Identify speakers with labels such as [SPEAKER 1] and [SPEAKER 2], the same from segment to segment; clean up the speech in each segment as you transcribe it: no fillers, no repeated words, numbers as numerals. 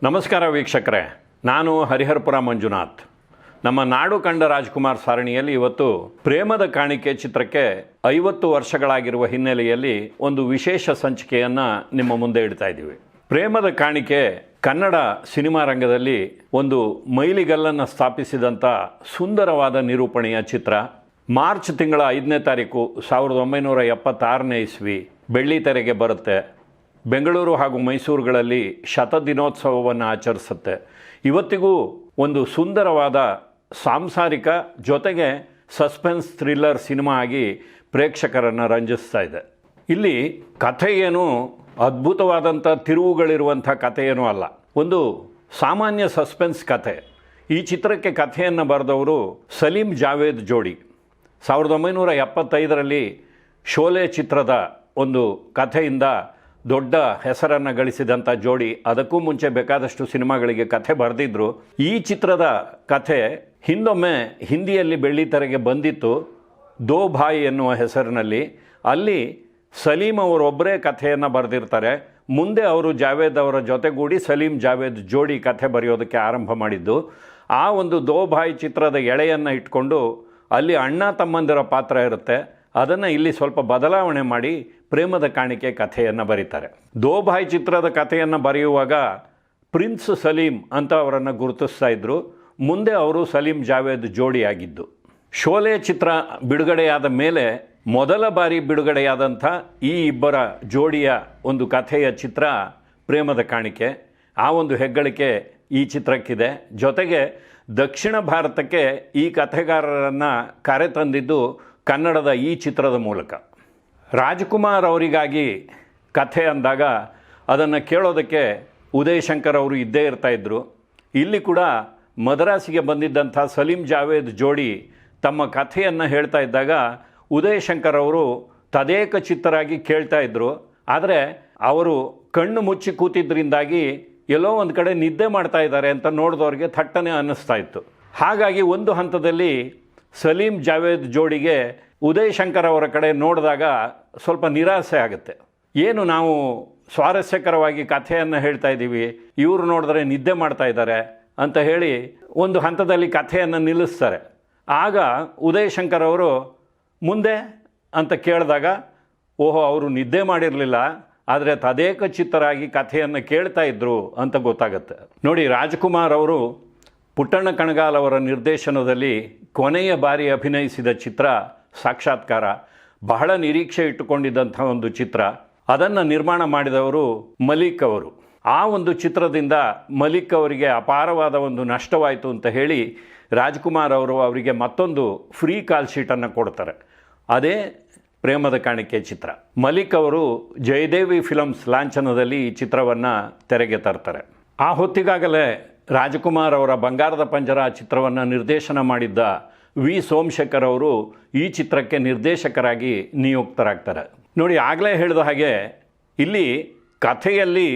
[SPEAKER 1] ನಮಸ್ಕಾರ ವೀಕ್ಷಕರೇ, ನಾನು ಹರಿಹರಪುರ ಮಂಜುನಾಥ್. ನಮ್ಮ ನಾಡು ಕಂಡ ರಾಜ್ಕುಮಾರ್ ಸಾರಣಿಯಲ್ಲಿ ಇವತ್ತು ಪ್ರೇಮದ ಕಾಣಿಕೆ ಚಿತ್ರಕ್ಕೆ 50 ವರ್ಷಗಳಾಗಿರುವ ಹಿನ್ನೆಲೆಯಲ್ಲಿ ಒಂದು ವಿಶೇಷ ಸಂಚಿಕೆಯನ್ನು ನಿಮ್ಮ ಮುಂದೆ ಇಡ್ತಾ ಇದ್ದೀವಿ. ಪ್ರೇಮದ ಕಾಣಿಕೆ ಕನ್ನಡ ಸಿನಿಮಾ ರಂಗದಲ್ಲಿ ಒಂದು ಮೈಲಿಗಲ್ಲನ್ನು ಸ್ಥಾಪಿಸಿದಂಥ ಸುಂದರವಾದ ನಿರೂಪಣೆಯ ಚಿತ್ರ. ಮಾರ್ಚ್ ತಿಂಗಳ 5ನೇ ತಾರೀಕು 1976ನೇ ಇಸ್ವಿ ಬೆಳ್ಳಿತೆರೆಗೆ ಬರುತ್ತೆ. ಬೆಂಗಳೂರು ಹಾಗೂ ಮೈಸೂರುಗಳಲ್ಲಿ ಶತದಿನೋತ್ಸವವನ್ನು ಆಚರಿಸುತ್ತೆ. ಇವತ್ತಿಗೂ ಒಂದು ಸುಂದರವಾದ ಸಾಂಸಾರಿಕ ಜೊತೆಗೆ ಸಸ್ಪೆನ್ಸ್ ಥ್ರಿಲ್ಲರ್ ಸಿನಿಮಾ ಆಗಿ ಪ್ರೇಕ್ಷಕರನ್ನು ರಂಜಿಸ್ತಾ ಇದೆ. ಇಲ್ಲಿ ಕಥೆ ಏನು ಅದ್ಭುತವಾದಂಥ ತಿರುವುಗಳಿರುವಂಥ ಕಥೆಯೇನೂ ಅಲ್ಲ, ಒಂದು ಸಾಮಾನ್ಯ ಸಸ್ಪೆನ್ಸ್ ಕಥೆ. ಈ ಚಿತ್ರಕ್ಕೆ ಕಥೆಯನ್ನು ಬರೆದವರು ಸಲೀಂ ಜಾವೇದ್ ಜೋಡಿ. 1975ರಲ್ಲಿ ಶೋಲೆ ಚಿತ್ರದ ಒಂದು ಕಥೆಯಿಂದ ದೊಡ್ಡ ಹೆಸರನ್ನು ಗಳಿಸಿದಂಥ ಜೋಡಿ. ಅದಕ್ಕೂ ಮುಂಚೆ ಬೇಕಾದಷ್ಟು ಸಿನಿಮಾಗಳಿಗೆ ಕಥೆ ಬರೆದಿದ್ದರು. ಈ ಚಿತ್ರದ ಕಥೆ ಹಿಂದೊಮ್ಮೆ ಹಿಂದಿಯಲ್ಲಿ ಬೆಳ್ಳಿತೆರೆಗೆ ಬಂದಿತ್ತು, ದೋ ಭಾಯ್ ಎನ್ನುವ ಹೆಸರಿನಲ್ಲಿ. ಅಲ್ಲಿ ಸಲೀಂ ಅವರೊಬ್ಬರೇ ಕಥೆಯನ್ನು ಬರೆದಿರ್ತಾರೆ. ಮುಂದೆ ಅವರು ಜಾವೇದ್ ಅವರ ಜೊತೆಗೂಡಿ ಸಲೀಂ ಜಾವೇದ್ ಜೋಡಿ ಕಥೆ ಬರೆಯೋದಕ್ಕೆ ಆರಂಭ ಮಾಡಿದ್ದು. ಆ ಒಂದು ದೋ ಭಾಯ್ ಚಿತ್ರದ ಎಳೆಯನ್ನು ಇಟ್ಕೊಂಡು ಅಲ್ಲಿ ಅಣ್ಣ ತಮ್ಮಂದಿರ ಪಾತ್ರ ಇರುತ್ತೆ. ಅದನ್ನು ಇಲ್ಲಿ ಸ್ವಲ್ಪ ಬದಲಾವಣೆ ಮಾಡಿ ಪ್ರೇಮದ ಕಾಣಿಕೆ ಕಥೆಯನ್ನು ಬರೀತಾರೆ. ದೋ ಭಾಯ್ ಚಿತ್ರದ ಕಥೆಯನ್ನು ಬರೆಯುವಾಗ ಪ್ರಿನ್ಸ್ ಸಲೀಂ ಅಂತ ಅವರನ್ನು ಗುರುತಿಸ್ತಾ ಇದ್ದರು. ಮುಂದೆ ಅವರು ಸಲೀಂ ಜಾವೇದ್ ಜೋಡಿಯಾಗಿದ್ದು. ಶೋಲೆ ಚಿತ್ರ ಬಿಡುಗಡೆಯಾದ ಮೇಲೆ ಮೊದಲ ಬಾರಿ ಬಿಡುಗಡೆಯಾದಂಥ ಈ ಇಬ್ಬರ ಜೋಡಿಯ ಒಂದು ಕಥೆಯ ಚಿತ್ರ ಪ್ರೇಮದ ಕಾಣಿಕೆ. ಆ ಒಂದು ಹೆಗ್ಗಳಿಕೆ ಈ ಚಿತ್ರಕ್ಕಿದೆ. ಜೊತೆಗೆ ದಕ್ಷಿಣ ಭಾರತಕ್ಕೆ ಈ ಕಥೆಗಾರರನ್ನು ಕರೆತಂದಿದ್ದು ಕನ್ನಡದ ಈ ಚಿತ್ರದ ಮೂಲಕ. ರಾಜ್ಕುಮಾರ್ ಅವರಿಗಾಗಿ ಕಥೆ ಅಂದಾಗ ಅದನ್ನು ಕೇಳೋದಕ್ಕೆ ಉದಯ್ ಶಂಕರ್ ಅವರು ಇದ್ದೇ ಇರ್ತಾಯಿದ್ರು. ಇಲ್ಲಿ ಕೂಡ ಮದ್ರಾಸಿಗೆ ಬಂದಿದ್ದಂಥ ಸಲೀಂ ಜಾವೇದ್ ಜೋಡಿ ತಮ್ಮ ಕಥೆಯನ್ನು ಹೇಳ್ತಾ ಇದ್ದಾಗ ಉದಯ್ ಶಂಕರ್ ಅವರು ತದೇಕ ಚಿತ್ತರಾಗಿ ಕೇಳ್ತಾ ಇದ್ದರು. ಆದರೆ ಅವರು ಕಣ್ಣು ಮುಚ್ಚಿ ಕೂತಿದ್ದರಿಂದಾಗಿ ಎಲ್ಲೋ ಒಂದು ಕಡೆ ನಿದ್ದೆ ಮಾಡ್ತಾ ಇದ್ದಾರೆ ಅಂತ ನೋಡಿದವ್ರಿಗೆ ಥಟ್ಟನೆ ಅನ್ನಿಸ್ತಾ ಇತ್ತು. ಹಾಗಾಗಿ ಒಂದು ಹಂತದಲ್ಲಿ ಸಲೀಂ ಜಾವೇದ್ ಜೋಡಿಗೆ ಉದಯ್ ಶಂಕರ್ ಅವರ ಕಡೆ ನೋಡಿದಾಗ ಸ್ವಲ್ಪ ನಿರಾಸೆ ಆಗುತ್ತೆ. ಏನು ನಾವು ಸ್ವಾರಸ್ಯಕರವಾಗಿ ಕಥೆಯನ್ನು ಹೇಳ್ತಾ ಇದ್ದೀವಿ, ಇವರು ನೋಡಿದ್ರೆ ನಿದ್ದೆ ಮಾಡ್ತಾ ಇದ್ದಾರೆ ಅಂತ ಹೇಳಿ ಒಂದು ಹಂತದಲ್ಲಿ ಕಥೆಯನ್ನು ನಿಲ್ಲಿಸ್ತಾರೆ. ಆಗ ಉದಯ್ ಶಂಕರ್ ಅವರು ಮುಂದೆ ಅಂತ ಕೇಳಿದಾಗ ಓಹೋ, ಅವರು ನಿದ್ದೆ ಮಾಡಿರಲಿಲ್ಲ, ಆದರೆ ತದೇಕ ಚಿತ್ತರಾಗಿ ಕಥೆಯನ್ನು ಕೇಳ್ತಾ ಇದ್ದರು ಅಂತ ಗೊತ್ತಾಗುತ್ತೆ. ನೋಡಿ, ರಾಜ್ಕುಮಾರ್ ಅವರು ಪುಟ್ಟಣ್ಣ ಕಣಗಾಲ್ ಅವರ ನಿರ್ದೇಶನದಲ್ಲಿ ಕೊನೆಯ ಬಾರಿ ಅಭಿನಯಿಸಿದ ಚಿತ್ರ ಸಾಕ್ಷಾತ್ಕಾರ. ಬಹಳ ನಿರೀಕ್ಷೆ ಇಟ್ಟುಕೊಂಡಿದ್ದಂಥ ಒಂದು ಚಿತ್ರ. ಅದನ್ನು ನಿರ್ಮಾಣ ಮಾಡಿದವರು ಮಲಿಕ್ ಅವರು. ಆ ಒಂದು ಚಿತ್ರದಿಂದ ಮಲಿಕ್ ಅವರಿಗೆ ಅಪಾರವಾದ ಒಂದು ನಷ್ಟವಾಯಿತು ಅಂತ ಹೇಳಿ ರಾಜ್ಕುಮಾರ್ ಅವರು ಅವರಿಗೆ ಮತ್ತೊಂದು ಫ್ರೀ ಕಾಲ್ ಶೀಟನ್ನು ಕೊಡ್ತಾರೆ. ಅದೇ ಪ್ರೇಮದ ಕಾಣಿಕೆ ಚಿತ್ರ. ಮಲಿಕ್ ಅವರು ಜಯದೇವಿ ಫಿಲಮ್ಸ್ ಲಾಂಛನದಲ್ಲಿ ಈ ಚಿತ್ರವನ್ನು ತೆರೆಗೆ ತರ್ತಾರೆ. ಆ ಹೊತ್ತಿಗಾಗಲೇ ರಾಜ್ಕುಮಾರ್ ಅವರ ಬಂಗಾರದ ಪಂಜರ ಚಿತ್ರವನ್ನು ನಿರ್ದೇಶನ ಮಾಡಿದ್ದ ವಿ ಸೋಮಶೇಖರ್ ಅವರು ಈ ಚಿತ್ರಕ್ಕೆ ನಿರ್ದೇಶಕರಾಗಿ ನಿಯುಕ್ತರಾಗ್ತಾರೆ. ನೋಡಿ, ಆಗಲೇ ಹೇಳಿದ ಹಾಗೆ ಇಲ್ಲಿ ಕಥೆಯಲ್ಲಿ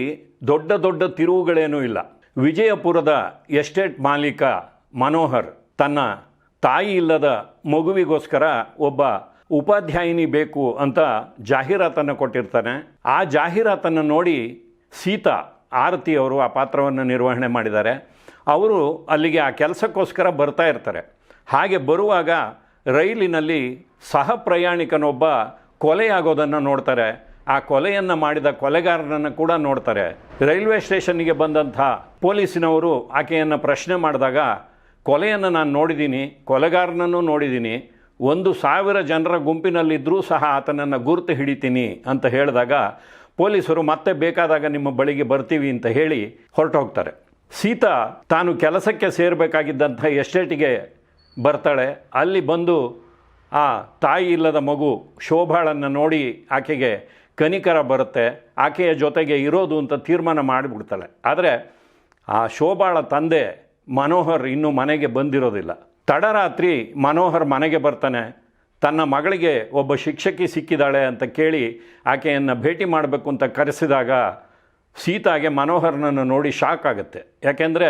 [SPEAKER 1] ದೊಡ್ಡ ದೊಡ್ಡ ತಿರುವುಗಳೇನೂ ಇಲ್ಲ. ವಿಜಯಪುರದ ಎಸ್ಟೇಟ್ ಮಾಲೀಕ ಮನೋಹರ್ ತನ್ನ ತಾಯಿ ಇಲ್ಲದ ಮಗುವಿಗೋಸ್ಕರ ಒಬ್ಬ ಉಪಾಧ್ಯಾಯಿನಿ ಬೇಕು ಅಂತ ಜಾಹೀರಾತನ್ನು ಕೊಟ್ಟಿರ್ತಾನೆ. ಆ ಜಾಹೀರಾತನ್ನು ನೋಡಿ ಸೀತಾ ಆರತಿ ಅವರು ಆ ಪಾತ್ರವನ್ನು ನಿರ್ವಹಣೆ ಮಾಡಿದ್ದಾರೆ. ಅವರು ಅಲ್ಲಿಗೆ ಆ ಕೆಲಸಕ್ಕೋಸ್ಕರ ಬರ್ತಾ ಇರ್ತಾರೆ. ಹಾಗೆ ಬರುವಾಗ ರೈಲಿನಲ್ಲಿ ಸಹ ಪ್ರಯಾಣಿಕನೊಬ್ಬ ಕೊಲೆಯಾಗೋದನ್ನು ನೋಡ್ತಾರೆ. ಆ ಕೊಲೆಯನ್ನು ಮಾಡಿದ ಕೊಲೆಗಾರನನ್ನು ಕೂಡ ನೋಡ್ತಾರೆ. ರೈಲ್ವೆ ಸ್ಟೇಷನ್ನಿಗೆ ಬಂದಂಥ ಪೊಲೀಸಿನವರು ಆಕೆಯನ್ನು ಪ್ರಶ್ನೆ ಮಾಡಿದಾಗ ಕೊಲೆಯನ್ನು ನಾನು ನೋಡಿದ್ದೀನಿ, ಕೊಲೆಗಾರನನ್ನು ನೋಡಿದ್ದೀನಿ, 1,000 ಜನರ ಗುಂಪಿನಲ್ಲಿದ್ದರೂ ಸಹ ಆತನನ್ನು ಗುರುತು ಹಿಡಿತೀನಿ ಅಂತ ಹೇಳಿದಾಗ ಪೊಲೀಸರು ಮತ್ತೆ ಬೇಕಾದಾಗ ನಿಮ್ಮ ಬಳಿಗೆ ಬರ್ತೀವಿ ಅಂತ ಹೇಳಿ ಹೊರಟೋಗ್ತಾರೆ. ಸೀತಾ ತಾನು ಕೆಲಸಕ್ಕೆ ಸೇರಬೇಕಾಗಿದ್ದಂಥ ಎಸ್ಟೇಟಿಗೆ ಬರ್ತಾಳೆ. ಅಲ್ಲಿ ಬಂದು ಆ ತಾಯಿ ಇಲ್ಲದ ಮಗು ಶೋಭಾಳನ್ನು ನೋಡಿ ಆಕೆಗೆ ಕನಿಕರ ಬರುತ್ತೆ. ಆಕೆಯ ಜೊತೆಗೆ ಇರೋದು ಅಂತ ತೀರ್ಮಾನ ಮಾಡಿಬಿಡ್ತಾಳೆ. ಆದರೆ ಆ ಶೋಭಾಳ ತಂದೆ ಮನೋಹರ್ ಇನ್ನೂ ಮನೆಗೆ ಬಂದಿರೋದಿಲ್ಲ. ತಡರಾತ್ರಿ ಮನೋಹರ್ ಮನೆಗೆ ಬರ್ತಾನೆ. ತನ್ನ ಮಗಳಿಗೆ ಒಬ್ಬ ಶಿಕ್ಷಕಿ ಸಿಕ್ಕಿದ್ದಾಳೆ ಅಂತ ಕೇಳಿ ಆಕೆಯನ್ನು ಭೇಟಿ ಮಾಡಬೇಕು ಅಂತ ಕರೆಸಿದಾಗ ಸೀತಾಗೆ ಮನೋಹರ್ನನ್ನು ನೋಡಿ ಶಾಕ್ ಆಗುತ್ತೆ. ಯಾಕೆಂದರೆ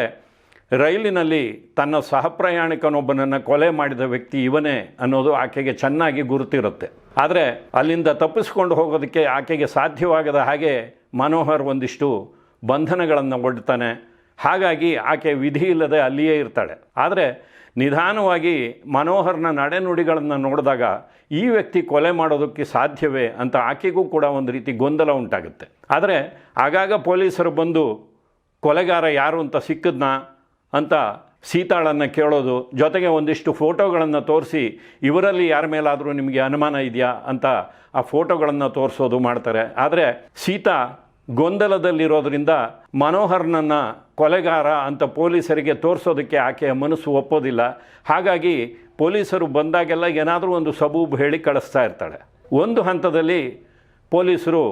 [SPEAKER 1] ರೈಲಿನಲ್ಲಿ ತನ್ನ ಸಹಪ್ರಯಾಣಿಕನೊಬ್ಬನನ್ನು ಕೊಲೆ ಮಾಡಿದ ವ್ಯಕ್ತಿ ಇವನೇ ಅನ್ನೋದು ಆಕೆಗೆ ಚೆನ್ನಾಗಿ ಗುರುತಿರುತ್ತೆ. ಆದರೆ ಅಲ್ಲಿಂದ ತಪ್ಪಿಸ್ಕೊಂಡು ಹೋಗೋದಕ್ಕೆ ಆಕೆಗೆ ಸಾಧ್ಯವಾಗದ ಹಾಗೆ ಮನೋಹರ್ ಒಂದಿಷ್ಟು ಬಂಧನಗಳನ್ನು ಒಡ್ತಾನೆ. ಹಾಗಾಗಿ ಆಕೆ ವಿಧಿ ಇಲ್ಲದೆ ಅಲ್ಲಿಯೇ ಇರ್ತಾಳೆ. ಆದರೆ ನಿಧಾನವಾಗಿ ಮನೋಹರ್ನ ನಡೆನುಡಿಗಳನ್ನು ನೋಡಿದಾಗ ಈ ವ್ಯಕ್ತಿ ಕೊಲೆ ಮಾಡೋದಕ್ಕೆ ಸಾಧ್ಯವೇ ಅಂತ ಆಕೆಗೂ ಕೂಡ ಒಂದು ರೀತಿ ಗೊಂದಲ ಉಂಟಾಗುತ್ತೆ. ಆದರೆ ಆಗಾಗ ಪೊಲೀಸರು ಬಂದು ಕೊಲೆಗಾರ ಯಾರು ಅಂತ ಸಿಕ್ಕಿದ್ನಾ ಅಂತ ಸೀತಾಳನ್ನು ಕೇಳೋದು, ಜೊತೆಗೆ ಒಂದಿಷ್ಟು ಫೋಟೋಗಳನ್ನು ತೋರಿಸಿ ಇವರಲ್ಲಿ ಯಾರ ಮೇಲಾದರೂ ನಿಮಗೆ ಅನುಮಾನ ಇದೆಯಾ ಅಂತ ಆ ಫೋಟೋಗಳನ್ನು ತೋರಿಸೋದು ಮಾಡ್ತಾರೆ. ಆದರೆ ಸೀತಾ ಗೊಂದಲದಲ್ಲಿರೋದ್ರಿಂದ ಮನೋಹರ್ನನ್ನು ಕೊಲೆಗಾರ ಅಂತ ಪೊಲೀಸರಿಗೆ ತೋರಿಸೋದಕ್ಕೆ ಆಕೆಯ ಮನಸ್ಸು ಒಪ್ಪೋದಿಲ್ಲ. ಹಾಗಾಗಿ ಪೊಲೀಸರು ಬಂದಾಗೆಲ್ಲ ಏನಾದರೂ ಒಂದು ಸಬೂಬು ಹೇಳಿ ಕಳಿಸ್ತಾ ಇರ್ತಾಳೆ. ಒಂದು ಹಂತದಲ್ಲಿ ಪೊಲೀಸರು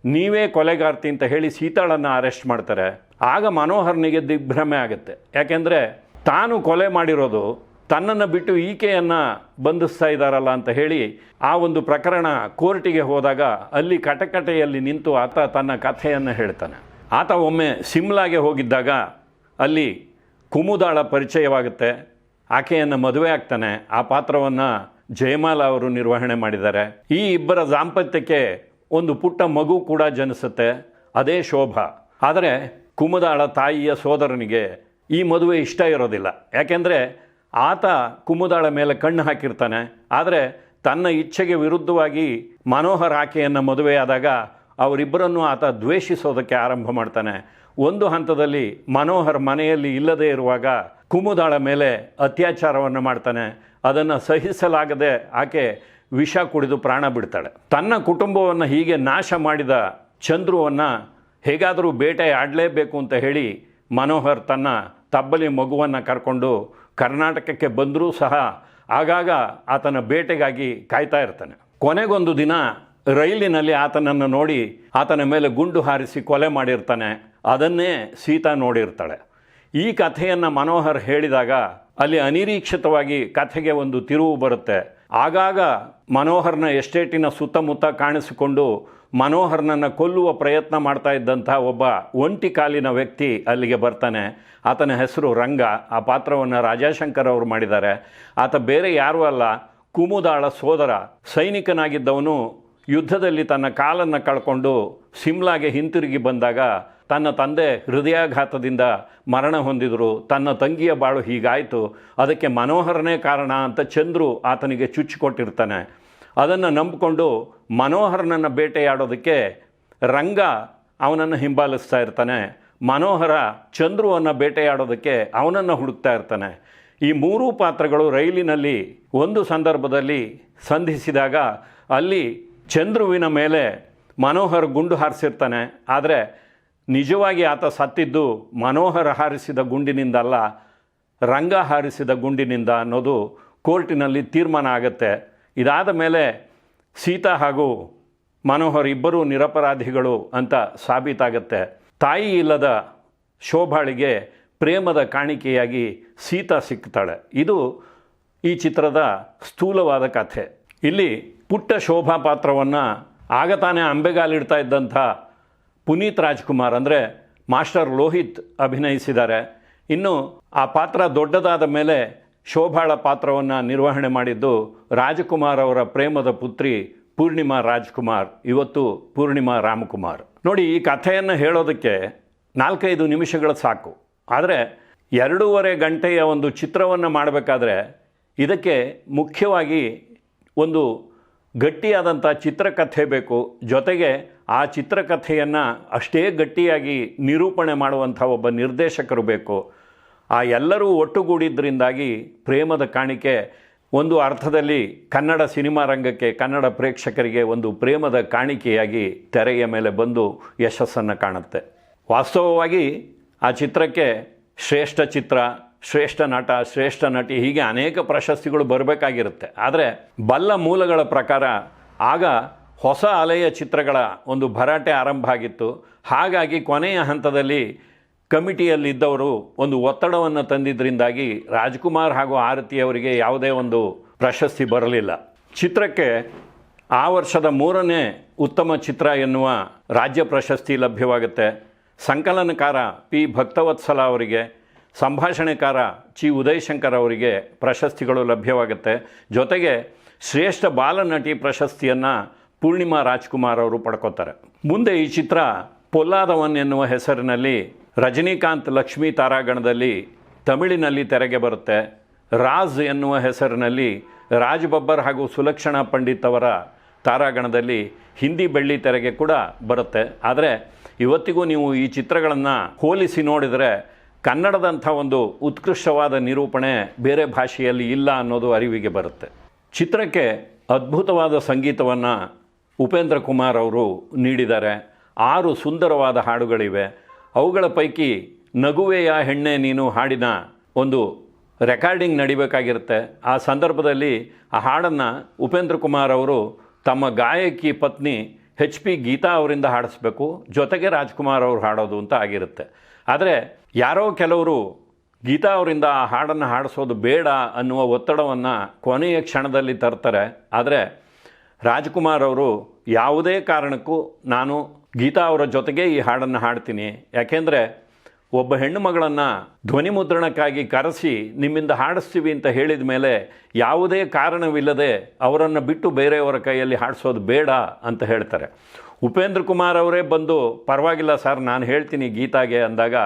[SPEAKER 1] ನೀವೇ ಕೊಲೆಗಾರ್ತಿ ಅಂತ ಹೇಳಿ ಸೀತಾಳನ್ನು ಅರೆಸ್ಟ್ ಮಾಡ್ತಾರೆ. ಆಗ ಮನೋಹರ್ನಿಗೆ ದಿಗ್ಭ್ರಮೆ ಆಗುತ್ತೆ. ಯಾಕೆಂದರೆ ತಾನು ಕೊಲೆ ಮಾಡಿರೋದು ತನ್ನನ್ನು ಬಿಟ್ಟು ಈಕೆಯನ್ನು ಬಂಧಿಸ್ತಾ ಇದ್ದಾರಲ್ಲ ಅಂತ ಹೇಳಿ ಆ ಒಂದು ಪ್ರಕರಣ ಕೋರ್ಟಿಗೆ ಹೋದಾಗ ಅಲ್ಲಿ ಕಟಕಟೆಯಲ್ಲಿ ನಿಂತು ಆತ ತನ್ನ ಕಥೆಯನ್ನು ಹೇಳ್ತಾನೆ. ಆತ ಒಮ್ಮೆ ಸಿಮ್ಲಾಗೆ ಹೋಗಿದ್ದಾಗ ಅಲ್ಲಿ ಕುಮುದಾಳ ಪರಿಚಯವಾಗುತ್ತೆ. ಆಕೆಯನ್ನು ಮದುವೆ ಆಗ್ತಾನೆ. ಆ ಪಾತ್ರವನ್ನು ಜಯಮಾಲ ಅವರು ನಿರ್ವಹಣೆ ಮಾಡಿದ್ದಾರೆ. ಈ ಇಬ್ಬರ ದಾಂಪತ್ಯಕ್ಕೆ ಒಂದು ಪುಟ್ಟ ಮಗು ಕೂಡ ಜನಿಸುತ್ತೆ, ಅದೇ ಶೋಭಾ. ಆದರೆ ಕುಮುದಾಳ ತಾಯಿಯ ಸೋದರನಿಗೆ ಈ ಮದುವೆ ಇಷ್ಟ ಇರೋದಿಲ್ಲ. ಯಾಕೆಂದರೆ ಆತ ಕುಮುದಾಳ ಮೇಲೆ ಕಣ್ಣು ಹಾಕಿರ್ತಾನೆ. ಆದರೆ ತನ್ನ ಇಚ್ಛೆಗೆ ವಿರುದ್ಧವಾಗಿ ಮನೋಹರ್ ಆಕೆಯನ್ನು ಮದುವೆಯಾದಾಗ ಅವರಿಬ್ಬರನ್ನು ಆತ ದ್ವೇಷಿಸೋದಕ್ಕೆ ಆರಂಭ ಮಾಡ್ತಾನೆ. ಒಂದು ಹಂತದಲ್ಲಿ ಮನೋಹರ್ ಮನೆಯಲ್ಲಿ ಇಲ್ಲದೇ ಇರುವಾಗ ಕುಮುದಾಳ ಮೇಲೆ ಅತ್ಯಾಚಾರವನ್ನು ಮಾಡ್ತಾನೆ. ಅದನ್ನು ಸಹಿಸಲಾಗದೆ ಆಕೆ ವಿಷ ಕುಡಿದು ಪ್ರಾಣ ಬಿಡ್ತಾಳೆ. ತನ್ನ ಕುಟುಂಬವನ್ನು ಹೀಗೆ ನಾಶ ಮಾಡಿದ ಚಂದ್ರುವನ್ನು ಹೇಗಾದರೂ ಬೇಟೆ ಆಡಲೇಬೇಕು ಅಂತ ಹೇಳಿ ಮನೋಹರ್ ತನ್ನ ತಬ್ಬಲಿ ಮಗುವನ್ನು ಕರ್ಕೊಂಡು ಕರ್ನಾಟಕಕ್ಕೆ ಬಂದರೂ ಸಹ ಆಗಾಗ ಆತನ ಬೇಟೆಗಾಗಿ ಕಾಯ್ತಾ ಇರ್ತಾನೆ. ಕೊನೆಗೊಂದು ದಿನ ರೈಲಿನಲ್ಲಿ ಆತನನ್ನು ನೋಡಿ ಆತನ ಮೇಲೆ ಗುಂಡು ಹಾರಿಸಿ ಕೊಲೆ ಮಾಡಿರ್ತಾನೆ. ಅದನ್ನೇ ಸೀತಾ ನೋಡಿರ್ತಾಳೆ. ಈ ಕಥೆಯನ್ನು ಮನೋಹರ್ ಹೇಳಿದಾಗ ಅಲ್ಲಿ ಅನಿರೀಕ್ಷಿತವಾಗಿ ಕಥೆಗೆ ಒಂದು ತಿರುವು ಬರುತ್ತೆ. ಆಗಾಗ ಮನೋಹರ್ನ ಎಸ್ಟೇಟಿನ ಸುತ್ತಮುತ್ತ ಕಾಣಿಸಿಕೊಂಡು ಮನೋಹರ್ನನ್ನು ಕೊಲ್ಲುವ ಪ್ರಯತ್ನ ಮಾಡ್ತಾ ಇದ್ದಂಥ ಒಬ್ಬ ಒಂಟಿ ಕಾಲಿನ ವ್ಯಕ್ತಿ ಅಲ್ಲಿಗೆ ಬರ್ತಾನೆ. ಆತನ ಹೆಸರು ರಂಗ. ಆ ಪಾತ್ರವನ್ನು ರಾಜಾಶಂಕರ್ ಅವರು ಮಾಡಿದ್ದಾರೆ. ಆತ ಬೇರೆ ಯಾರೂ ಅಲ್ಲ, ಕುಮುದಾಳ ಸೋದರ. ಸೈನಿಕನಾಗಿದ್ದವನು ಯುದ್ಧದಲ್ಲಿ ತನ್ನ ಕಾಲನ್ನು ಕಳ್ಕೊಂಡು ಸಿಮ್ಲಾಗೆ ಹಿಂತಿರುಗಿ ಬಂದಾಗ ತನ್ನ ತಂದೆ ಹೃದಯಾಘಾತದಿಂದ ಮರಣ ಹೊಂದಿದರು. ತನ್ನ ತಂಗಿಯ ಬಾಳು ಹೀಗಾಯಿತು, ಅದಕ್ಕೆ ಮನೋಹರನೇ ಕಾರಣ ಅಂತ ಚಂದ್ರು ಆತನಿಗೆ ಚುಚ್ಚಿಕೊಟ್ಟಿರ್ತಾನೆ. ಅದನ್ನು ನಂಬಿಕೊಂಡು ಮನೋಹರನನ್ನು ಬೇಟೆಯಾಡೋದಕ್ಕೆ ರಂಗ ಅವನನ್ನು ಹಿಂಬಾಲಿಸ್ತಾ ಇರ್ತಾನೆ. ಮನೋಹರ ಚಂದ್ರುವನ್ನು ಬೇಟೆಯಾಡೋದಕ್ಕೆ ಅವನನ್ನು ಹುಡುಕ್ತಾ ಇರ್ತಾನೆ. ಈ ಮೂರೂ ಪಾತ್ರಗಳು ರೈಲಿನಲ್ಲಿ ಒಂದು ಸಂದರ್ಭದಲ್ಲಿ ಸಂಧಿಸಿದಾಗ ಅಲ್ಲಿ ಚಂದ್ರುವಿನ ಮೇಲೆ ಮನೋಹರ್ ಗುಂಡು ಹಾರಿಸಿರ್ತಾನೆ. ಆದರೆ ನಿಜವಾಗಿ ಆತ ಸತ್ತಿದ್ದು ಮನೋಹರ ಹಾರಿಸಿದ ಗುಂಡಿನಿಂದಲ್ಲ, ರಂಗ ಹಾರಿಸಿದ ಗುಂಡಿನಿಂದ ಅನ್ನೋದು ಕೋರ್ಟಿನಲ್ಲಿ ತೀರ್ಮಾನ ಆಗುತ್ತೆ. ಇದಾದ ಮೇಲೆ ಸೀತಾ ಹಾಗೂ ಮನೋಹರ್ ಇಬ್ಬರೂ ನಿರಪರಾಧಿಗಳು ಅಂತ ಸಾಬೀತಾಗತ್ತೆ. ತಾಯಿ ಇಲ್ಲದ ಶೋಭಾಳಿಗೆ ಪ್ರೇಮದ ಕಾಣಿಕೆಯಾಗಿ ಸೀತಾ ಸಿಗ್ತಾಳೆ. ಇದು ಈ ಚಿತ್ರದ ಸ್ಥೂಲವಾದ ಕಥೆ. ಇಲ್ಲಿ ಪುಟ್ಟ ಶೋಭಾ ಪಾತ್ರವನ್ನು ಆಗ ತಾನೇ ಅಂಬೆಗಾಲಿಡ್ತಾ ಇದ್ದಂಥ ಪುನೀತ್ ರಾಜ್ಕುಮಾರ್ ಅಂದರೆ ಮಾಸ್ಟರ್ ಲೋಹಿತ್ ಅಭಿನಯಿಸಿದ್ದಾರೆ. ಇನ್ನು ಆ ಪಾತ್ರ ದೊಡ್ಡದಾದ ಮೇಲೆ ಶೋಭಾಳ ಪಾತ್ರವನ್ನು ನಿರ್ವಹಣೆ ಮಾಡಿದ್ದು ರಾಜಕುಮಾರ್ ಅವರ ಪ್ರೇಮದ ಪುತ್ರಿ ಪೂರ್ಣಿಮಾ ರಾಜ್ಕುಮಾರ್, ಇವತ್ತು ಪೂರ್ಣಿಮಾ ರಾಮಕುಮಾರ್. ನೋಡಿ, ಈ ಕಥೆಯನ್ನು ಹೇಳೋದಕ್ಕೆ 4-5 ನಿಮಿಷಗಳು ಸಾಕು. ಆದರೆ 2.5 ಗಂಟೆಯ ಒಂದು ಚಿತ್ರವನ್ನು ಮಾಡಬೇಕಾದ್ರೆ ಇದಕ್ಕೆ ಮುಖ್ಯವಾಗಿ ಒಂದು ಗಟ್ಟಿಯಾದಂಥ ಚಿತ್ರಕಥೆ ಬೇಕು. ಜೊತೆಗೆ ಆ ಚಿತ್ರಕಥೆಯನ್ನು ಅಷ್ಟೇ ಗಟ್ಟಿಯಾಗಿ ನಿರೂಪಣೆ ಮಾಡುವಂಥ ಒಬ್ಬ ನಿರ್ದೇಶಕರು ಬೇಕು. ಆ ಎಲ್ಲರೂ ಒಟ್ಟುಗೂಡಿದ್ದರಿಂದಾಗಿ ಪ್ರೇಮದ ಕಾಣಿಕೆ ಒಂದು ಅರ್ಥದಲ್ಲಿ ಕನ್ನಡ ಸಿನಿಮಾ ರಂಗಕ್ಕೆ, ಕನ್ನಡ ಪ್ರೇಕ್ಷಕರಿಗೆ ಒಂದು ಪ್ರೇಮದ ಕಾಣಿಕೆಯಾಗಿ ತೆರೆಯ ಮೇಲೆ ಬಂದು ಯಶಸ್ಸನ್ನು ಕಾಣುತ್ತೆ. ವಾಸ್ತವವಾಗಿ ಆ ಚಿತ್ರಕ್ಕೆ ಶ್ರೇಷ್ಠ ಚಿತ್ರ, ಶ್ರೇಷ್ಠ ನಟ, ಶ್ರೇಷ್ಠ ನಟಿ ಹೀಗೆ ಅನೇಕ ಪ್ರಶಸ್ತಿಗಳು ಬರಬೇಕಾಗಿರುತ್ತೆ. ಆದರೆ ಬಲ್ಲ ಮೂಲಗಳ ಪ್ರಕಾರ ಆಗ ಹೊಸ ಅಲೆಯ ಚಿತ್ರಗಳ ಒಂದು ಭರಾಟೆ ಆರಂಭ ಆಗಿತ್ತು. ಹಾಗಾಗಿ ಕೊನೆಯ ಹಂತದಲ್ಲಿ ಕಮಿಟಿಯಲ್ಲಿದ್ದವರು ಒಂದು ಒತ್ತಡವನ್ನು ತಂದಿದ್ದರಿಂದಾಗಿ ರಾಜ್ಕುಮಾರ್ ಹಾಗೂ ಆರತಿಯವರಿಗೆ ಯಾವುದೇ ಒಂದು ಪ್ರಶಸ್ತಿ ಬರಲಿಲ್ಲ. ಚಿತ್ರಕ್ಕೆ ಆ ವರ್ಷದ 3ನೇ ಉತ್ತಮ ಚಿತ್ರ ಎನ್ನುವ ರಾಜ್ಯ ಪ್ರಶಸ್ತಿ ಲಭ್ಯವಾಗುತ್ತೆ. ಸಂಕಲನಕಾರ ಪಿ ಭಕ್ತವತ್ಸಲ ಅವರಿಗೆ, ಸಂಭಾಷಣೆಕಾರ ಚಿ ಉದಯಶಂಕರ್ ಅವರಿಗೆ ಪ್ರಶಸ್ತಿಗಳು ಲಭ್ಯವಾಗುತ್ತೆ. ಜೊತೆಗೆ ಶ್ರೇಷ್ಠ ಬಾಲನಟಿ ಪ್ರಶಸ್ತಿಯನ್ನು ಪೂರ್ಣಿಮಾ ರಾಜ್ಕುಮಾರ್ ಅವರು ಪಡ್ಕೋತಾರೆ. ಮುಂದೆ ಈ ಚಿತ್ರ ಪೊಲ್ಲಾದವನ್ ಎನ್ನುವ ಹೆಸರಿನಲ್ಲಿ ರಜನಿಕಾಂತ್ ಲಕ್ಷ್ಮೀ ತಾರಾಗಣದಲ್ಲಿ ತಮಿಳಿನಲ್ಲಿ ತೆರೆಗೆ ಬರುತ್ತೆ. ರಾಜ್ ಎನ್ನುವ ಹೆಸರಿನಲ್ಲಿ ರಾಜ್ ಬಬ್ಬರ್ ಹಾಗೂ ಸುಲಕ್ಷಣಾ ಪಂಡಿತ್ ಅವರ ತಾರಾಗಣದಲ್ಲಿ ಹಿಂದಿ ಬೆಳ್ಳಿ ತೆರೆಗೆ ಕೂಡ ಬರುತ್ತೆ. ಆದರೆ ಇವತ್ತಿಗೂ ನೀವು ಈ ಚಿತ್ರಗಳನ್ನು ಹೋಲಿಸಿ ನೋಡಿದರೆ ಕನ್ನಡದಂಥ ಒಂದು ಉತ್ಕೃಷ್ಟವಾದ ನಿರೂಪಣೆ ಬೇರೆ ಭಾಷೆಯಲ್ಲಿ ಇಲ್ಲ ಅನ್ನೋದು ಅರಿವಿಗೆ ಬರುತ್ತೆ. ಚಿತ್ರಕ್ಕೆ ಅದ್ಭುತವಾದ ಸಂಗೀತವನ್ನು ಉಪೇಂದ್ರ ಕುಮಾರ್ ಅವರು ನೀಡಿದ್ದಾರೆ. 6 ಸುಂದರವಾದ ಹಾಡುಗಳಿವೆ. ಅವುಗಳ ಪೈಕಿ ನಗುವೆಯ ಹೆಣ್ಣೆ ನೀನು ಹಾಡಿನ ಒಂದು ರೆಕಾರ್ಡಿಂಗ್ ನಡಿಬೇಕಾಗಿರುತ್ತೆ. ಆ ಸಂದರ್ಭದಲ್ಲಿ ಆ ಹಾಡನ್ನು ಉಪೇಂದ್ರ ಕುಮಾರ್ ಅವರು ತಮ್ಮ ಗಾಯಕಿ ಪತ್ನಿ HP ಗೀತಾ ಅವರಿಂದ ಹಾಡಿಸ್ಬೇಕು, ಜೊತೆಗೆ ರಾಜ್ಕುಮಾರ್ ಅವರು ಹಾಡೋದು ಅಂತ ಆಗಿರುತ್ತೆ. ಆದರೆ ಯಾರೋ ಕೆಲವರು ಗೀತಾ ಅವರಿಂದ ಆ ಹಾಡನ್ನು ಹಾಡಿಸೋದು ಬೇಡ ಅನ್ನುವ ಒತ್ತಡವನ್ನು ಕೊನೆಯ ಕ್ಷಣದಲ್ಲಿ ತರ್ತಾರೆ. ಆದರೆ ರಾಜ್ಕುಮಾರ್ ಅವರು ಯಾವುದೇ ಕಾರಣಕ್ಕೂ ನಾನು ಗೀತಾ ಅವರ ಜೊತೆಗೆ ಈ ಹಾಡನ್ನು ಹಾಡ್ತೀನಿ, ಯಾಕೆಂದರೆ ಒಬ್ಬ ಹೆಣ್ಣು ಮಗಳನ್ನು ಧ್ವನಿ ಮುದ್ರಣಕ್ಕಾಗಿ ಕರೆಸಿ ನಿಮ್ಮಿಂದ ಹಾಡಿಸ್ತೀವಿ ಅಂತ ಹೇಳಿದ ಮೇಲೆ ಯಾವುದೇ ಕಾರಣವಿಲ್ಲದೆ ಅವರನ್ನು ಬಿಟ್ಟು ಬೇರೆಯವರ ಕೈಯಲ್ಲಿ ಹಾಡಿಸೋದು ಬೇಡ ಅಂತ ಹೇಳ್ತಾರೆ. ಉಪೇಂದ್ರ ಕುಮಾರ್ ಅವರೇ ಬಂದು ಪರವಾಗಿಲ್ಲ ಸರ್ ನಾನು ಹೇಳ್ತೀನಿ ಗೀತಾಗೆ ಅಂದಾಗ,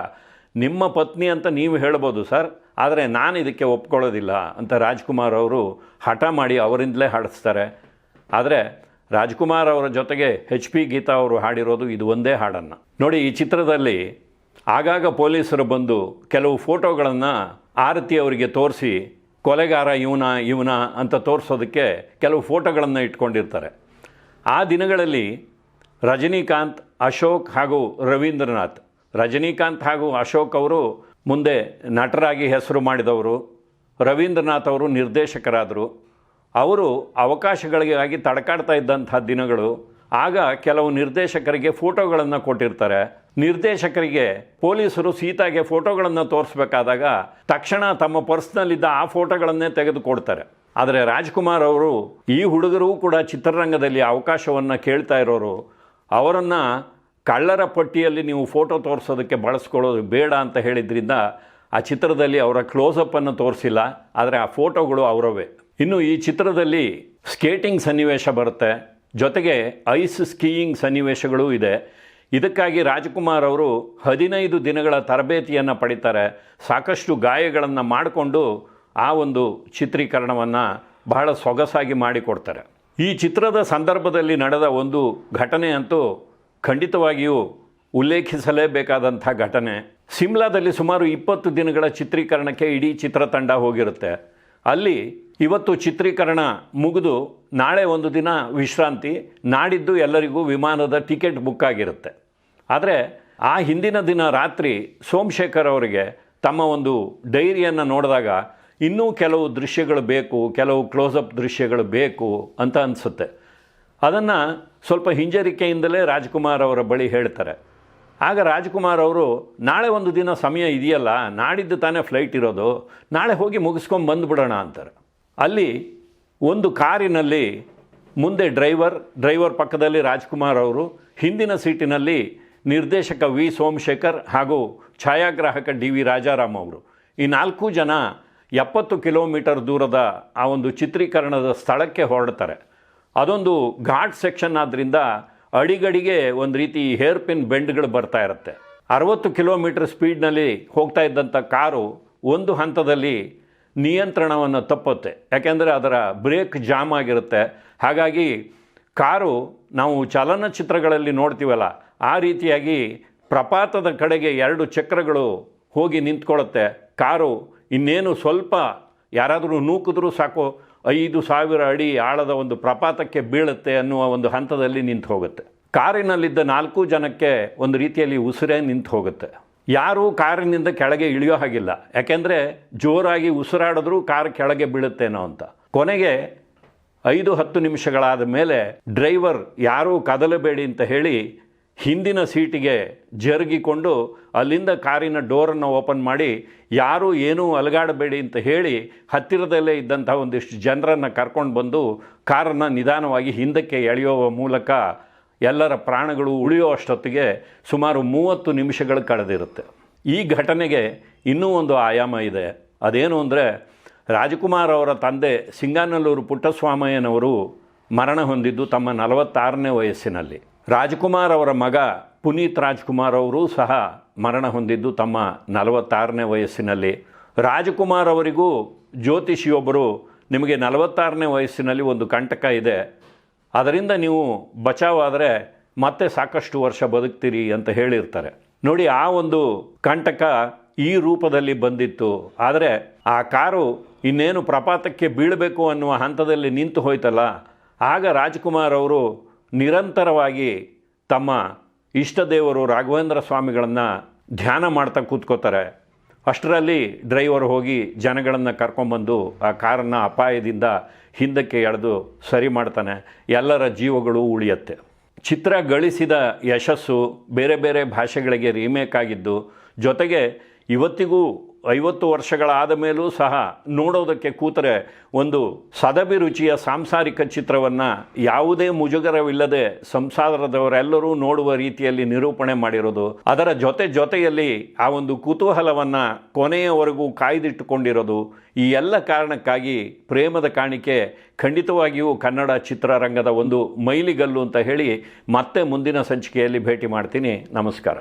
[SPEAKER 1] ನಿಮ್ಮ ಪತ್ನಿ ಅಂತ ನೀವು ಹೇಳ್ಬೋದು ಸರ್, ಆದರೆ ನಾನು ಇದಕ್ಕೆ ಒಪ್ಕೊಳ್ಳೋದಿಲ್ಲ ಅಂತ ರಾಜ್ಕುಮಾರ್ ಅವರು ಹಠ ಮಾಡಿ ಅವರಿಂದಲೇ ಹಾಡಿಸ್ತಾರೆ. ಆದರೆ ರಾಜ್ಕುಮಾರ್ ಅವರ ಜೊತೆಗೆ HP ಗೀತಾ ಅವರು ಹಾಡಿರೋದು ಇದು ಒಂದೇ ಹಾಡನ್ನು. ನೋಡಿ, ಈ ಚಿತ್ರದಲ್ಲಿ ಆಗಾಗ ಪೊಲೀಸರು ಬಂದು ಕೆಲವು ಫೋಟೋಗಳನ್ನು ಆರತಿ ಅವರಿಗೆ ತೋರಿಸಿ ಕೊಲೆಗಾರ ಇವನ ಅಂತ ತೋರಿಸೋದಕ್ಕೆ ಕೆಲವು ಫೋಟೋಗಳನ್ನು ಇಟ್ಕೊಂಡಿರ್ತಾರೆ. ಆ ದಿನಗಳಲ್ಲಿ ರಜನಿಕಾಂತ್, ಅಶೋಕ್ ಹಾಗೂ ರವೀಂದ್ರನಾಥ್, ರಜನಿಕಾಂತ್ ಹಾಗೂ ಅಶೋಕ್ ಅವರು ಮುಂದೆ ನಟರಾಗಿ ಹೆಸರು ಮಾಡಿದವರು, ರವೀಂದ್ರನಾಥ್ ಅವರು ನಿರ್ದೇಶಕರಾದರು. ಅವರು ಅವಕಾಶಗಳಿಗಾಗಿ ತಡಕಾಡ್ತಾ ಇದ್ದಂಥ ದಿನಗಳು. ಆಗ ಕೆಲವು ನಿರ್ದೇಶಕರಿಗೆ ಫೋಟೋಗಳನ್ನು ಕೊಟ್ಟಿರ್ತಾರೆ. ನಿರ್ದೇಶಕರಿಗೆ ಪೊಲೀಸರು ಸೀತಾಗೆ ಫೋಟೋಗಳನ್ನು ತೋರಿಸ್ಬೇಕಾದಾಗ ತಕ್ಷಣ ತಮ್ಮ ಪರ್ಸ್ನಲ್ಲಿದ್ದ ಆ ಫೋಟೋಗಳನ್ನೇ ತೆಗೆದುಕೊಡ್ತಾರೆ. ಆದರೆ ರಾಜ್ಕುಮಾರ್ ಅವರು ಈ ಹುಡುಗರು ಕೂಡ ಚಿತ್ರರಂಗದಲ್ಲಿ ಅವಕಾಶವನ್ನು ಕೇಳ್ತಾ ಇರೋರು, ಅವರನ್ನು ಕಳ್ಳರ ಪಟ್ಟಿಯಲ್ಲಿ ನೀವು ಫೋಟೋ ತೋರಿಸೋದಕ್ಕೆ ಬಳಸ್ಕೊಳ್ಳೋದು ಬೇಡ ಅಂತ ಹೇಳಿದ್ರಿಂದ ಆ ಚಿತ್ರದಲ್ಲಿ ಅವರ ಕ್ಲೋಸಪ್ಪನ್ನು ತೋರಿಸಿಲ್ಲ, ಆದರೆ ಆ ಫೋಟೋಗಳು ಅವರವೇ. ಇನ್ನು ಈ ಚಿತ್ರದಲ್ಲಿ ಸ್ಕೇಟಿಂಗ್ ಸನ್ನಿವೇಶ ಬರುತ್ತೆ, ಜೊತೆಗೆ ಐಸ್ ಸ್ಕೀಯಿಂಗ್ ಸನ್ನಿವೇಶಗಳೂ ಇದೆ. ಇದಕ್ಕಾಗಿ ರಾಜ್ಕುಮಾರ್ ಅವರು 15 ದಿನಗಳ ತರಬೇತಿಯನ್ನು ಪಡಿತಾರೆ. ಸಾಕಷ್ಟು ಗಾಯಗಳನ್ನು ಮಾಡಿಕೊಂಡು ಆ ಒಂದು ಚಿತ್ರೀಕರಣವನ್ನು ಬಹಳ ಸೊಗಸಾಗಿ ಮಾಡಿಕೊಡ್ತಾರೆ. ಈ ಚಿತ್ರದ ಸಂದರ್ಭದಲ್ಲಿ ನಡೆದ ಒಂದು ಘಟನೆ ಅಂತೂ ಖಂಡಿತವಾಗಿಯೂ ಉಲ್ಲೇಖಿಸಲೇಬೇಕಾದಂಥ ಘಟನೆ. ಸಿಮ್ಲಾದಲ್ಲಿ ಸುಮಾರು 20 ದಿನಗಳ ಚಿತ್ರೀಕರಣಕ್ಕೆ ಇಡೀ ಚಿತ್ರತಂಡ ಹೋಗಿರುತ್ತೆ. ಅಲ್ಲಿ ಇವತ್ತು ಚಿತ್ರೀಕರಣ ಮುಗಿದು ನಾಳೆ ಒಂದು ದಿನ ವಿಶ್ರಾಂತಿ, ನಾಡಿದ್ದು ಎಲ್ಲರಿಗೂ ವಿಮಾನದ ಟಿಕೆಟ್ ಬುಕ್ ಆಗಿರುತ್ತೆ. ಆದರೆ ಆ ಹಿಂದಿನ ದಿನ ರಾತ್ರಿ ಸೋಮಶೇಖರ್ ಅವರಿಗೆ ತಮ್ಮ ಒಂದು ಡೈರಿಯನ್ನು ನೋಡಿದಾಗ ಇನ್ನೂ ಕೆಲವು ದೃಶ್ಯಗಳು ಬೇಕು, ಕೆಲವು ಕ್ಲೋಸಪ್ ದೃಶ್ಯಗಳು ಬೇಕು ಅಂತ ಅನಿಸುತ್ತೆ. ಅದನ್ನು ಸ್ವಲ್ಪ ಹಿಂಜರಿಕೆಯಿಂದಲೇ ರಾಜ್ಕುಮಾರ್ ಅವರ ಬಳಿ ಹೇಳ್ತಾರೆ. ಆಗ ರಾಜ್ಕುಮಾರ್ ಅವರು, ನಾಳೆ ಒಂದು ದಿನ ಸಮಯ ಇದೆಯಲ್ಲ, ನಾಡಿದ್ದು ತಾನೇ ಫ್ಲೈಟ್ ಇರೋದು, ನಾಳೆ ಹೋಗಿ ಮುಗಿಸ್ಕೊಂಡು ಬಂದುಬಿಡೋಣ ಅಂತಾರೆ. ಅಲ್ಲಿ ಒಂದು ಕಾರಿನಲ್ಲಿ ಮುಂದೆ ಡ್ರೈವರ್ ಪಕ್ಕದಲ್ಲಿ ರಾಜ್ಕುಮಾರ್ ಅವರು, ಹಿಂದಿನ ಸೀಟಿನಲ್ಲಿ ನಿರ್ದೇಶಕ ವಿ ಸೋಮಶೇಖರ್ ಹಾಗೂ ಛಾಯಾಗ್ರಾಹಕ DV ರಾಜಾರಾಮ್ ಅವರು. ಈ 4 ಜನ 70 ಕಿಲೋಮೀಟರ್ ದೂರದ ಆ ಒಂದು ಚಿತ್ರೀಕರಣದ ಸ್ಥಳಕ್ಕೆ ಹೊರಡ್ತಾರೆ. ಅದೊಂದು ಘಾಟ್ ಸೆಕ್ಷನ್ ಆದ್ದರಿಂದ ಅಡಿಗಡಿಗೆ ಒಂದು ರೀತಿ ಹೇರ್ ಪಿನ್ ಬೆಂಡ್ಗಳು ಬರ್ತಾ ಇರುತ್ತೆ. 60 ಕಿಲೋಮೀಟರ್ ಸ್ಪೀಡ್ನಲ್ಲಿ ಹೋಗ್ತಾ ಇದ್ದಂಥ ಕಾರು ಒಂದು ಹಂತದಲ್ಲಿ ನಿಯಂತ್ರಣವನ್ನು ತಪ್ಪುತ್ತೆ, ಯಾಕೆಂದರೆ ಅದರ ಬ್ರೇಕ್ ಜಾಮ್ ಆಗಿರುತ್ತೆ. ಹಾಗಾಗಿ ಕಾರು ನಾವು ಚಲನಚಿತ್ರಗಳಲ್ಲಿ ನೋಡ್ತೀವಲ್ಲ ಆ ರೀತಿಯಾಗಿ ಪ್ರಪಾತದ ಕಡೆಗೆ 2 ಚಕ್ರಗಳು ಹೋಗಿ ನಿಂತ್ಕೊಳ್ಳುತ್ತೆ. ಕಾರು ಇನ್ನೇನು ಸ್ವಲ್ಪ ಯಾರಾದರೂ ನೂಕಿದ್ರೂ ಸಾಕು 5,000 ಅಡಿ ಆಳದ ಒಂದು ಪ್ರಪಾತಕ್ಕೆ ಬೀಳುತ್ತೆ ಅನ್ನುವ ಒಂದು ಹಂತದಲ್ಲಿ ನಿಂತು ಹೋಗುತ್ತೆ. ಕಾರಿನಲ್ಲಿದ್ದ 4 ಜನಕ್ಕೆ ಒಂದು ರೀತಿಯಲ್ಲಿ ಉಸಿರೇ ನಿಂತು ಹೋಗುತ್ತೆ. ಯಾರೂ ಕಾರಿನಿಂದ ಕೆಳಗೆ ಇಳಿಯೋ ಹಾಗಿಲ್ಲ, ಯಾಕೆಂದರೆ ಜೋರಾಗಿ ಉಸಿರಾಡಿದ್ರೂ ಕಾರ್ ಕೆಳಗೆ ಬೀಳುತ್ತೇನೋ ಅಂತ. ಕೊನೆಗೆ 5-10 ನಿಮಿಷಗಳಾದ ಮೇಲೆ ಡ್ರೈವರ್ ಯಾರೂ ಕದಲಬೇಡಿ ಅಂತ ಹೇಳಿ ಹಿಂದಿನ ಸೀಟಿಗೆ ಜರುಗಿಕೊಂಡು ಅಲ್ಲಿಂದ ಕಾರಿನ ಡೋರನ್ನು ಓಪನ್ ಮಾಡಿ ಯಾರೂ ಏನೂ ಅಲಗಾಡಬೇಡಿ ಅಂತ ಹೇಳಿ ಹತ್ತಿರದಲ್ಲೇ ಇದ್ದಂಥ ಒಂದಿಷ್ಟು ಜನರನ್ನು ಕರ್ಕೊಂಡು ಬಂದು ಕಾರನ್ನು ನಿಧಾನವಾಗಿ ಹಿಂದಕ್ಕೆ ಎಳೆಯುವ ಮೂಲಕ ಎಲ್ಲರ ಪ್ರಾಣಗಳು ಉಳಿಯೋ ಅಷ್ಟೊತ್ತಿಗೆ ಸುಮಾರು 30 ನಿಮಿಷಗಳು ಕಳೆದಿರುತ್ತೆ. ಈ ಘಟನೆಗೆ ಇನ್ನೂ ಒಂದು ಆಯಾಮ ಇದೆ. ಅದೇನು ಅಂದರೆ, ರಾಜ್ಕುಮಾರ್ ಅವರ ತಂದೆ ಸಿಂಗಾನಲ್ಲೂರು ಪುಟ್ಟಸ್ವಾಮಯ್ಯನವರು ಮರಣ ಹೊಂದಿದ್ದು ತಮ್ಮ 46ನೇ ವಯಸ್ಸಿನಲ್ಲಿ. ರಾಜ್ಕುಮಾರ್ ಅವರ ಮಗ ಪುನೀತ್ ರಾಜ್ಕುಮಾರ್ ಅವರು ಸಹ ಮರಣ ಹೊಂದಿದ್ದು ತಮ್ಮ 46ನೇ ವಯಸ್ಸಿನಲ್ಲಿ. ರಾಜ್ಕುಮಾರ್ ಅವರಿಗೂ ಜ್ಯೋತಿಷಿಯೊಬ್ಬರು ನಿಮಗೆ 46ನೇ ವಯಸ್ಸಿನಲ್ಲಿ ಒಂದು ಕಂಟಕ ಇದೆ, ಅದರಿಂದ ನೀವು ಬಚಾವಾದರೆ ಮತ್ತೆ ಸಾಕಷ್ಟು ವರ್ಷ ಬದುಕ್ತೀರಿ ಅಂತ ಹೇಳಿರ್ತಾರೆ. ನೋಡಿ, ಆ ಒಂದು ಕಂಟಕ ಈ ರೂಪದಲ್ಲಿ ಬಂದಿತ್ತು. ಆದರೆ ಆ ಕಾರು ಇನ್ನೇನು ಪ್ರಪಾತಕ್ಕೆ ಬೀಳಬೇಕು ಅನ್ನುವ ಹಂತದಲ್ಲಿ ನಿಂತು ಹೋಯ್ತಲ್ಲ, ಆಗ ರಾಜ್ಕುಮಾರ್ ಅವರು ನಿರಂತರವಾಗಿ ತಮ್ಮ ಇಷ್ಟದೇವರು ರಾಘವೇಂದ್ರ ಸ್ವಾಮಿಗಳನ್ನು ಧ್ಯಾನ ಮಾಡ್ತಾ ಕೂತ್ಕೋತಾರೆ. ಅಷ್ಟರಲ್ಲಿ ಡ್ರೈವರ್ ಹೋಗಿ ಜನಗಳನ್ನು ಕರ್ಕೊಂಬಂದು ಆ ಕಾರನ್ನು ಅಪಾಯದಿಂದ ಹಿಂದಕ್ಕೆ ಎಳೆದು ಸರಿ ಮಾಡ್ತಾನೆ. ಎಲ್ಲರ ಜೀವಗಳು ಉಳಿಯುತ್ತೆ. ಚಿತ್ರ ಗಳಿಸಿದ ಯಶಸ್ಸು ಬೇರೆ ಬೇರೆ ಭಾಷೆಗಳಿಗೆ ರೀಮೇಕ್ ಆಗಿದ್ದು, ಜೊತೆಗೆ ಇವತ್ತಿಗೂ 50 ವರ್ಷಗಳಾದ ಮೇಲೂ ಸಹ ನೋಡೋದಕ್ಕೆ ಕೂತರೆ ಒಂದು ಸದಭಿರುಚಿಯ ಸಾಂಸಾರಿಕ ಚಿತ್ರವನ್ನು ಯಾವುದೇ ಮುಜುಗರವಿಲ್ಲದೆ ಸಂಸಾರದವರೆಲ್ಲರೂ ನೋಡುವ ರೀತಿಯಲ್ಲಿ ನಿರೂಪಣೆ ಮಾಡಿರೋದು, ಅದರ ಜೊತೆಯಲ್ಲಿ ಆ ಒಂದು ಕುತೂಹಲವನ್ನು ಕೊನೆಯವರೆಗೂ ಕಾಯ್ದಿಟ್ಟುಕೊಂಡಿರೋದು, ಈ ಎಲ್ಲ ಕಾರಣಕ್ಕಾಗಿ ಪ್ರೇಮದ ಕಾಣಿಕೆ ಖಂಡಿತವಾಗಿಯೂ ಕನ್ನಡ ಚಿತ್ರರಂಗದ ಒಂದು ಮೈಲಿಗಲ್ಲು ಅಂತ ಹೇಳಿ ಮತ್ತೆ ಮುಂದಿನ ಸಂಚಿಕೆಯಲ್ಲಿ ಭೇಟಿ ಮಾಡ್ತೀನಿ. ನಮಸ್ಕಾರ.